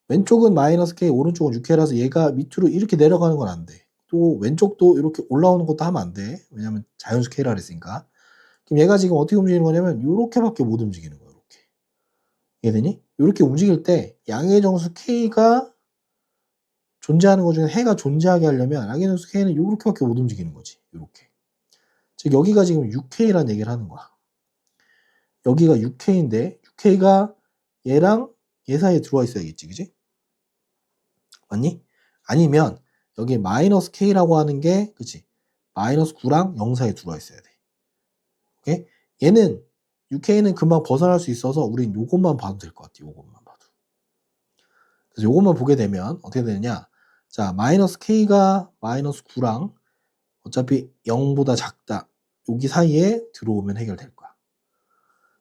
왼쪽은 마이너스 k, 오른쪽은 6k라서 얘가 밑으로 이렇게 내려가는 건 안 돼. 또 왼쪽도 이렇게 올라오는 것도 하면 안 돼. 왜냐면 자연수 k라 그랬으니까. 그럼 얘가 지금 어떻게 움직이는 거냐면 이렇게밖에 못 움직이는 거야. 이렇게. 이해되니? 이렇게 움직일 때 양의 정수 k가 존재하는 것 중에 해가 존재하게 하려면 양의 정수 k는 이렇게밖에 못 움직이는 거지. 이렇게. 즉 여기가 지금 6K라는 얘기를 하는 거야. 여기가 6K인데 6K가 얘랑 얘 사이에 들어와 있어야겠지, 그지? 맞니? 아니면 여기 마이너스 K라고 하는 게 그치? 마이너스 9랑 0 사이에 들어와 있어야 돼. 오케이? 얘는 6K는 금방 벗어날 수 있어서 우린 요것만 봐도 될 것 같아. 요것만 봐도. 그래서 요것만 보게 되면 어떻게 되느냐? 자, 마이너스 K가 마이너스 9랑 어차피 0보다 작다. 여기 사이에 들어오면 해결될 거야.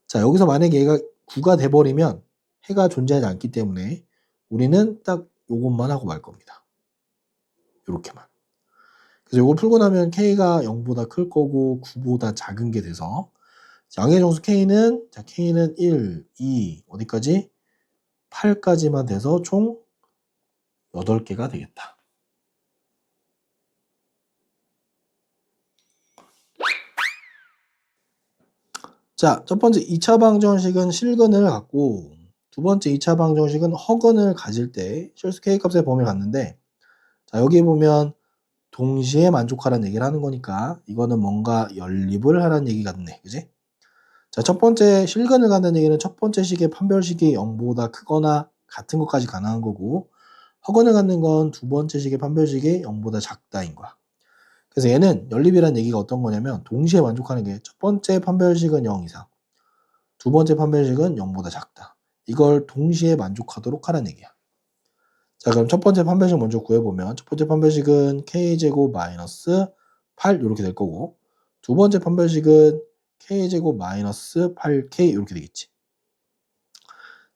자, 여기서 만약에 얘가 9가 돼버리면 해가 존재하지 않기 때문에 우리는 딱 요것만 하고 말 겁니다. 요렇게만. 그래서 요걸 풀고 나면 K가 0보다 클 거고 9보다 작은 게 돼서 양의 정수 K는 1, 2, 어디까지? 8까지만 돼서 총 8개가 되겠다. 자, 첫 번째 2차 방정식은 실근을 갖고 두 번째 2차 방정식은 허근을 가질 때 실수 K값의 범위를 갖는데 자, 여기 보면 동시에 만족하라는 얘기를 하는 거니까 이거는 뭔가 연립을 하라는 얘기 같네. 그지? 자, 첫 번째 실근을 갖는 얘기는 첫 번째 식의 판별식이 0보다 크거나 같은 것까지 가능한 거고 허근을 갖는 건 두 번째 식의 판별식이 0보다 작다인 거야. 그래서 얘는 연립이라는 얘기가 어떤 거냐면 동시에 만족하는 게 첫 번째 판별식은 0 이상, 두 번째 판별식은 0보다 작다. 이걸 동시에 만족하도록 하라는 얘기야. 자, 그럼 첫 번째 판별식 먼저 구해보면 첫 번째 판별식은 k제곱 마이너스 8 이렇게 될 거고 두 번째 판별식은 k제곱 마이너스 8k 이렇게 되겠지.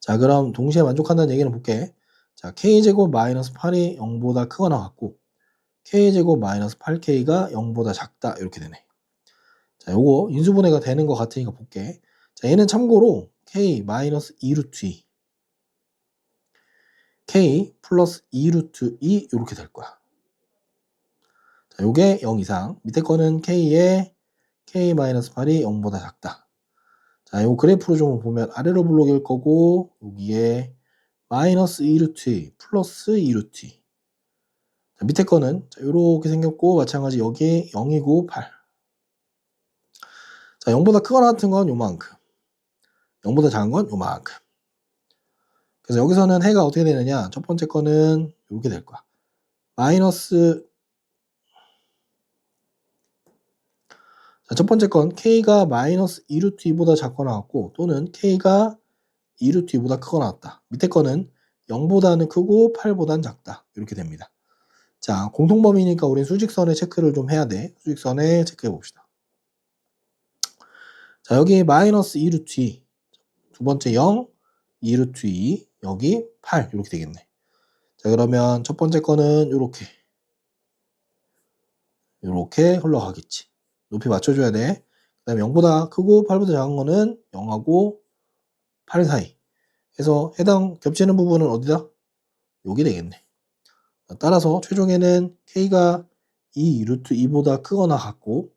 자, 그럼 동시에 만족한다는 얘기는 볼게. 자, k제곱 마이너스 8이 0보다 크거나 같고 k제곱 마이너스 8k가 0보다 작다 이렇게 되네. 자, 요거 인수분해가 되는 것 같으니까 볼게. 자, 얘는 참고로 k 마이너스 2루트 2 k 플러스 2루트 2 이렇게 될 거야. 자, 요게 0 이상. 밑에 거는 k에 k 마이너스 8이 0보다 작다. 자, 요 그래프로 좀 보면 아래로 블록일 거고 여기에 마이너스 2루트 2 플러스 2루트 2. 자, 밑에 거는 자, 요렇게 생겼고 마찬가지 여기에 0이고 8. 자, 0보다 크거나 같은 건 요만큼. 0보다 작은 건 요만큼. 그래서 여기서는 해가 어떻게 되느냐? 첫 번째 거는 이렇게 될 거야. 마이너스 자, 첫 번째 건 k가 마이너스 2루트 2보다 작거나 같고 또는 k가 2루트 2보다 크거나 같다. 밑에 거는 0보다는 크고 8보다는 작다. 이렇게 됩니다. 자, 공통범위니까 우린 수직선에 체크를 좀 해야 돼. 수직선에 체크해 봅시다. 자, 여기 마이너스 2루트 2. 두 번째 0, 2루트 2, 여기 8 이렇게 되겠네. 자, 그러면 첫 번째 거는 이렇게 흘러가겠지. 높이 맞춰줘야 돼. 그 다음에 0보다 크고 8보다 작은 거는 0하고 8 사이. 해서 해당 겹치는 부분은 어디다? 여기 되겠네. 따라서 최종에는 k가 2 루트 2보다 크거나 같고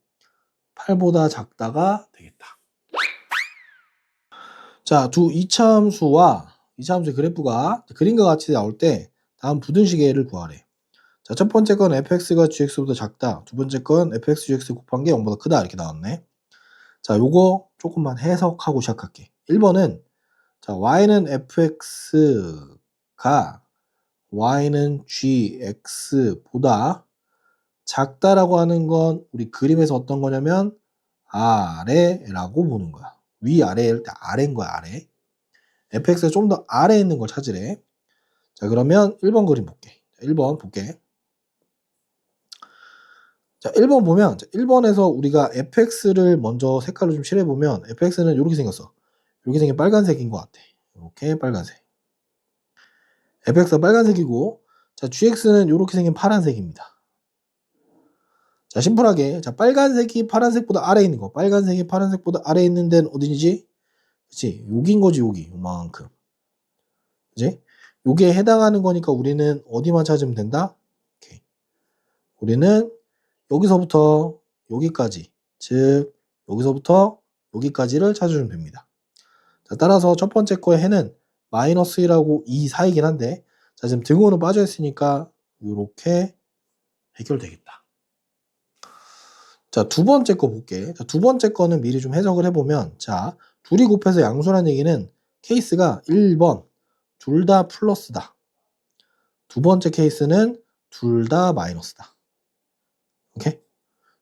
8보다 작다가 되겠다. 자, 두 이차함수와 이차함수의 그래프가 그림과 같이 나올 때 다음 부등식의를 구하래. 자, 첫 번째 건 fx가 gx보다 작다. 두 번째 건 fx, gx 곱한 게 0보다 크다. 이렇게 나왔네. 자, 요거 조금만 해석하고 시작할게. 1번은 자, y는 fx가 y는 gx보다 작다라고 하는 건 우리 그림에서 어떤 거냐면 아래라고 보는 거야. 위아래일 때 아래인 거야, 아래. fx가 좀 더 아래에 있는 걸 찾으래. 자, 그러면 1번 그림 볼게. 1번 볼게. 자, 1번 보면 1번에서 우리가 fx를 먼저 색깔로 좀 칠해보면 fx는 이렇게 생겼어. 이렇게 생긴 빨간색인 것 같아. 이렇게 빨간색. fx가 빨간색이고 자, gx는 이렇게 생긴 파란색입니다. 자, 심플하게 자, 빨간색이 파란색보다 아래에 있는 거. 빨간색이 파란색보다 아래에 있는 데는 어디지? 그치? 여긴 거지, 여기. 요만큼. 그치? 요게 해당하는 거니까 우리는 어디만 찾으면 된다? 오케이. 우리는 여기서부터 여기까지, 즉 여기서부터 여기까지를 찾아주면 됩니다. 자, 따라서 첫 번째 거의 해는 마이너스 1하고 2 사이긴 한데 자, 지금 등호는 빠져 있으니까 이렇게 해결되겠다. 자, 두 번째 거 볼게. 자, 두 번째 거는 미리 좀 해석을 해보면 자, 둘이 곱해서 양수라는 얘기는 케이스가 1번 둘 다 플러스다. 두 번째 케이스는 둘 다 마이너스다. 오케이?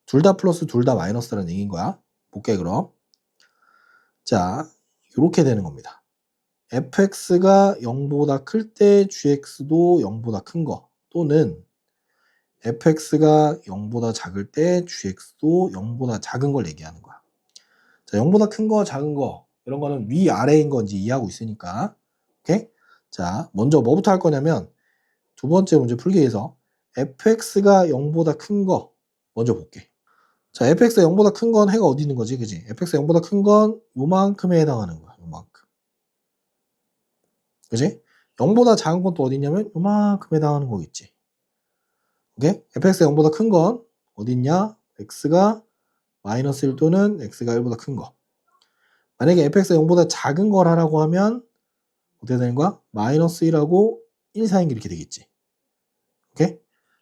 둘 다 플러스 둘 다 마이너스라는 얘기인 거야. 볼게 그럼. 자, 이렇게 되는 겁니다. fx가 0보다 클 때 gx도 0보다 큰 거 또는 fx가 0보다 작을 때 gx도 0보다 작은 걸 얘기하는 거야. 자, 0보다 큰 거, 작은 거 이런 거는 위아래인 건지 이해하고 있으니까. 오케이? 자, 먼저 뭐부터 할 거냐면 두 번째 문제 풀기 위해서 fx가 0보다 큰 거 먼저 볼게. 자, fx가 0보다 큰 건 해가 어디 있는 거지? 그지? fx가 0보다 큰 건 요만큼에 해당하는 거야. 요만큼. 그지? 0보다 작은 건 또 어디 있냐면 요만큼에 해당하는 거겠지. 오케이? fx가 0보다 큰 건 어디 있냐? x가 마이너스 1 또는 x가 1보다 큰 거. 만약에 fx가 0보다 작은 걸 하라고 하면 어떻게 되는 거야? 마이너스 1하고 1 사이인 게 이렇게 되겠지. 오케이?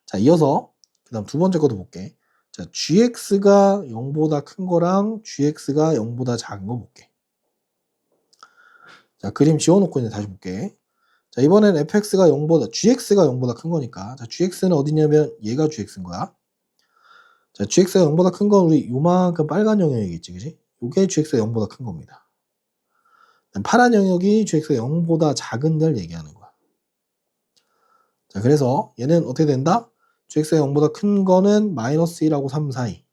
자, 이어서 그 다음 두 번째 것도 볼게. 자, gx가 0보다 큰 거랑 gx가 0보다 작은 거 볼게. 자, 그림 지워놓고 이제 다시 볼게. 자, 이번엔 fx가 0보다, gx가 0보다 큰 거니까. 자, gx는 어디냐면 얘가 gx인 거야. 자, gx가 0보다 큰 건 우리 요만큼 빨간 영역이겠지, 그지? 요게 gx가 0보다 큰 겁니다. 파란 영역이 gx가 0보다 작은 데를 얘기하는 거야. 자, 그래서 얘는 어떻게 된다? gx가 0보다 큰 거는 마이너스 1하고 3 사이.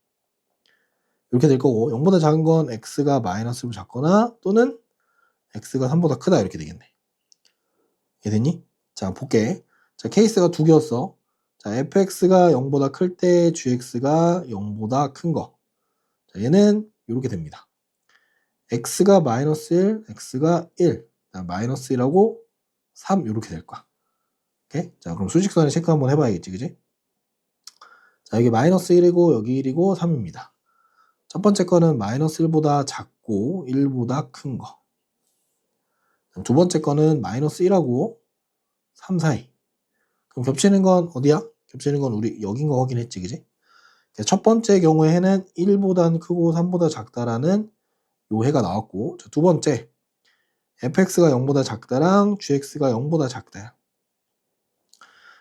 이렇게 될 거고, 0보다 작은 건 x가 마이너스 1보다 작거나 또는 x가 3보다 크다 이렇게 되겠네. 이해됐니? 자, 볼게. 자, 케이스가 두 개였어. 자, fx가 0보다 클 때 gx가 0보다 큰 거. 자, 얘는 이렇게 됩니다. x가 마이너스 1, x가 1, 마이너스 1하고 3 이렇게 될 거야. 오케이? 자, 그럼 수직선에 체크 한번 해봐야겠지, 그지? 자, 여기 마이너스 1이고 여기 1이고 3입니다. 첫 번째 거는 마이너스 1보다 작고 1보다 큰 거. 두 번째 거는 마이너스 1하고 3 사이. 그럼 겹치는 건 어디야? 겹치는 건 우리 여긴 거 확인했지, 그지? 첫 번째 경우에는 1보다 크고 3보다 작다라는 요 해가 나왔고, 자, 두 번째 fx가 0보다 작다랑 gx가 0보다 작다야.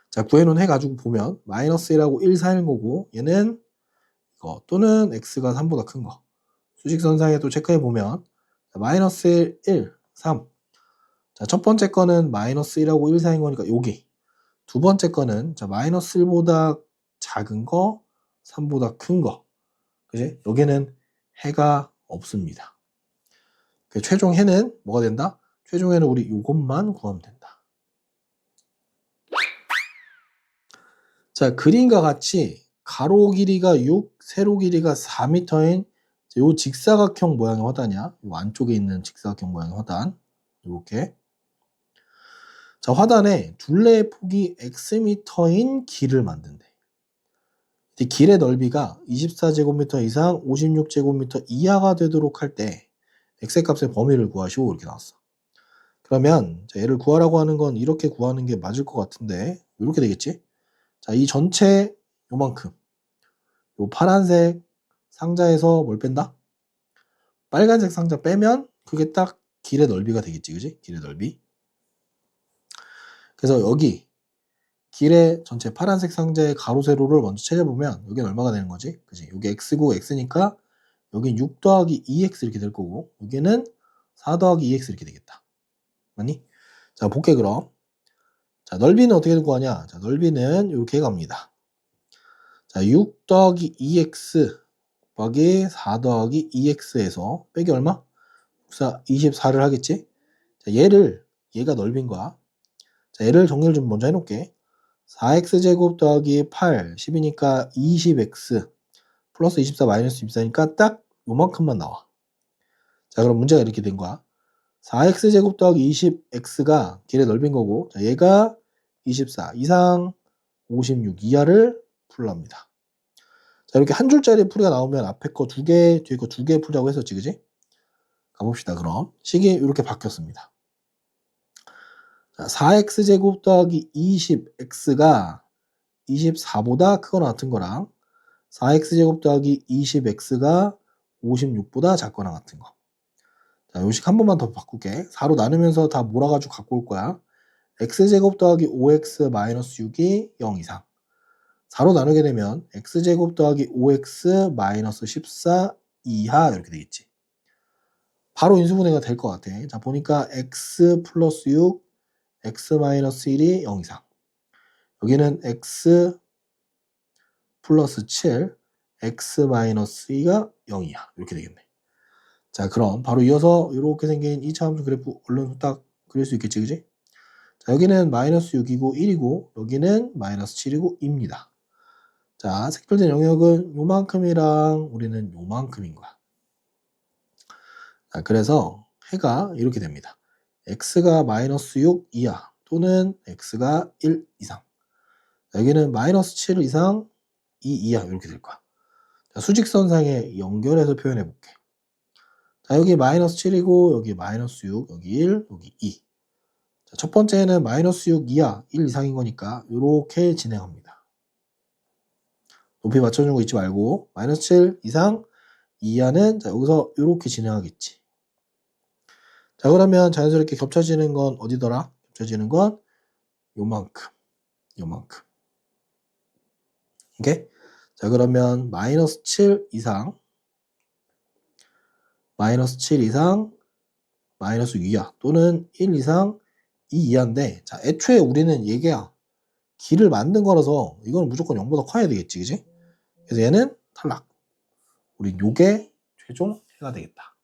자, 구해놓은 해 가지고 보면 마이너스 1하고 1 사이인 거고 얘는 이거 또는 x가 3보다 큰 거. 수직선상에 또 체크해 보면 마이너스 1, 1, 3. 자, 첫 번째 거는 마이너스 1하고 1 사이인 거니까 여기. 두 번째 거는 자, 마이너스 1보다 작은 거, 3보다 큰 거. 그지? 여기는 해가 없습니다. 그 최종 해는 뭐가 된다? 최종 해는 우리 요것만 구하면 된다. 자, 그림과 같이 가로 길이가 6, 세로 길이가 4m인 요 직사각형 모양의 화단이야. 요 안쪽에 있는 직사각형 모양의 화단. 이렇게. 자, 화단에 둘레의 폭이 xm인 길을 만든대. 길의 넓이가 24제곱미터 이상 56제곱미터 이하가 되도록 할 때 x의 값의 범위를 구하시오 이렇게 나왔어. 그러면 자, 얘를 구하라고 하는 건 이렇게 구하는 게 맞을 것 같은데 이렇게 되겠지? 자, 이 전체 요만큼 요 파란색 상자에서 뭘 뺀다? 빨간색 상자 빼면 그게 딱 길의 넓이가 되겠지, 그지? 길의 넓이. 그래서 여기 길의 전체 파란색 상자의 가로 세로를 먼저 찾아보면 여기는 얼마가 되는 거지? 그지? 여기 x고 x니까 여긴 6 더하기 2x 이렇게 될 거고 여기는 4 더하기 2x 이렇게 되겠다. 맞니? 자, 볼게 그럼. 자, 넓이는 어떻게 구하냐? 자, 넓이는 이렇게 갑니다. 자, 6 더하기 2x 곱하기 4 더하기 2x에서 빼기 얼마? 24를 하겠지? 자, 얘가 넓인 거야. 자, 얘를 정리를 좀 먼저 해놓을게. 4x제곱 더하기 8, 10이니까 20x 플러스 24 마이너스 24니까 딱 요만큼만 나와. 자, 그럼 문제가 이렇게 된 거야. 4x제곱 더하기 20x가 길의 넓인 거고, 자, 얘가 24 이상 56 이하를 풀랍니다. 자, 이렇게 한 줄짜리 풀이가 나오면 앞에 거 2개, 뒤에 거 2개 풀자고 했었지, 그지? 가봅시다, 그럼. 식이 이렇게 바뀌었습니다. 자, 4x제곱 더하기 20x가 24보다 크거나 같은 거랑 4x제곱 더하기 20x가 56보다 작거나 같은 거. 자, 요식 한 번만 더 바꿀게. 4로 나누면서 다 몰아가지고 갖고 올 거야. x제곱 더하기 5x 마이너스 6이 0 이상. 4로 나누게 되면 x제곱 더하기 5x 마이너스 14 이하 이렇게 되겠지. 바로 인수분해가 될 것 같아. 자, 보니까 x 플러스 6, x 마이너스 1이 0 이상. 여기는 x 플러스 7, x 마이너스 2가 0이야. 이렇게 되겠네. 자, 그럼 바로 이어서 이렇게 생긴 2차 함수 그래프 얼른 딱 그릴 수 있겠지, 그지? 자, 여기는 마이너스 6이고 1이고 여기는 마이너스 7이고 2입니다. 자, 색별된 영역은 요만큼이랑 우리는 요만큼인 거야. 자, 그래서 해가 이렇게 됩니다. x가 마이너스 6 이하 또는 x가 1 이상. 자, 여기는 마이너스 7 이상 2 이하 이렇게 될 거야. 자, 수직선상에 연결해서 표현해 볼게. 자, 여기 마이너스 7이고 여기 마이너스 6, 여기 1, 여기 2. 자, 첫 번째는 마이너스 6 이하 1 이상인 거니까 이렇게 진행합니다. 높이 맞춰주는 거 잊지 말고 마이너스 7 이상 2 이하는 자, 여기서 이렇게 진행하겠지. 자, 그러면 자연스럽게 겹쳐지는 건 어디더라? 겹쳐지는 건 요만큼, 요만큼. 오케이? 자, 그러면 마이너스 7 이상, 마이너스 7 이상, 마이너스 6 이하 또는 1 이상 2 이하인데, 자, 애초에 우리는 얘가 길을 만든 거라서 이건 무조건 0보다 커야 되겠지, 그지? 그래서 얘는 탈락. 우리 요게 최종 해가 되겠다.